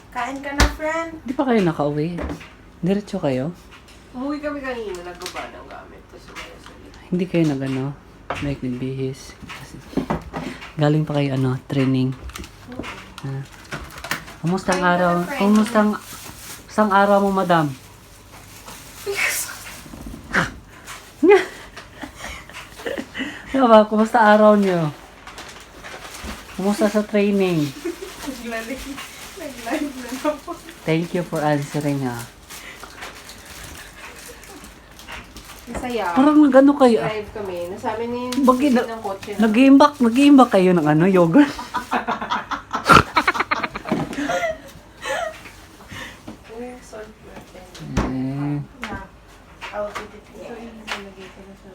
Kain ka na, friend. Di pa kayo nakauwi? Diretso kayo? Umuwi kami kanina, nagkaba ng gamit. Tapos umaya sa Hindi kayo nag-ano? Like nagbihis? Kasi, galing pa kayo training? Kumusta ang araw? Kumusta ang araw mo, madam? Diba, kumusta araw niyo? Kumusta sa training? Nag-live na po. Thank you for answering, Masaya. Parang nag-ano kayo? Drive kami. Nasa amin na yung Bakit ticket ng kotse. nag-iimbak kayo ng yogurt? Salt natin. I'll eat it So, here. yung nilagay ko na sa...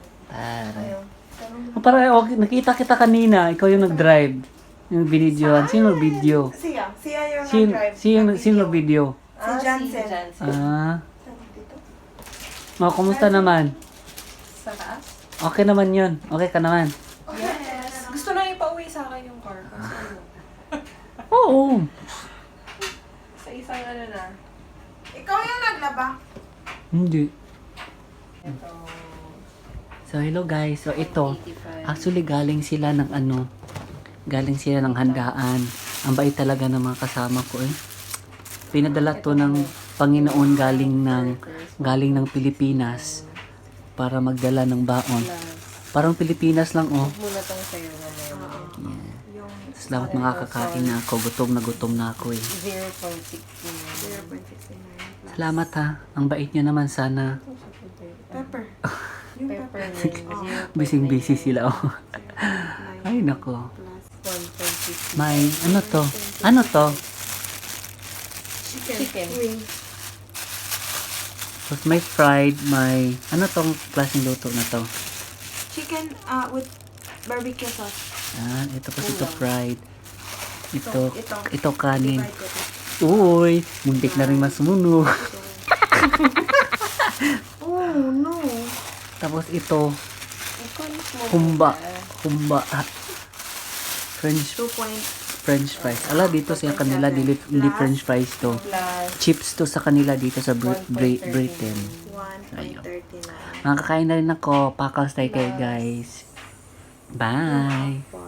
Ayaw. Parang okay, nakita kita kanina, ikaw yung nag-drive. Yung binidyoan. Sino video? Siya. Siya yung Sino, nag-drive. sino video? Si Jansen. Jansen. Dito. Kumusta naman? Sa taas? Okay naman yun. Okay ka naman. Yes. Gusto na ipauwi sa akin yung car. Kasi ano, Oo. sa isang ano na. Ikaw yung naglaba. Hindi. Ito. So, hello guys. So, ito. 85. Actually, galing sila ng galing sila ng handaan. Ang bait talaga ng mga kasama ko Pinadala to ng Panginoon galing ng Pilipinas para magdala ng baon. Parang Pilipinas lang Muna tong sa'yo na may Yung Salamat makakakain na ako. Gutom na ako 0.69. 0.69. Salamat ha. Ang bait niyo naman sana. Pepper. Yung Pepper pepper. ring. Busy-busy sila Ay nako. Plus 1.50. May to? Ano to? Chicken. Wing. Tapos may fried, may tong klaseng luto na to? Chicken with barbecue sauce. Ito po ito fried. Ito kanin. Divide ko to. Uy, muntik na rin masunog. Oh, no. Tapos ito, Ikalis mo humba. muna. Humba. Two point. French fries. Ala, dito sa kanila, hindi French fries to. Plus Chips to sa kanila dito sa Britain. 1.39. Makakain na rin ako. Pakals tayo kayo guys. Bye!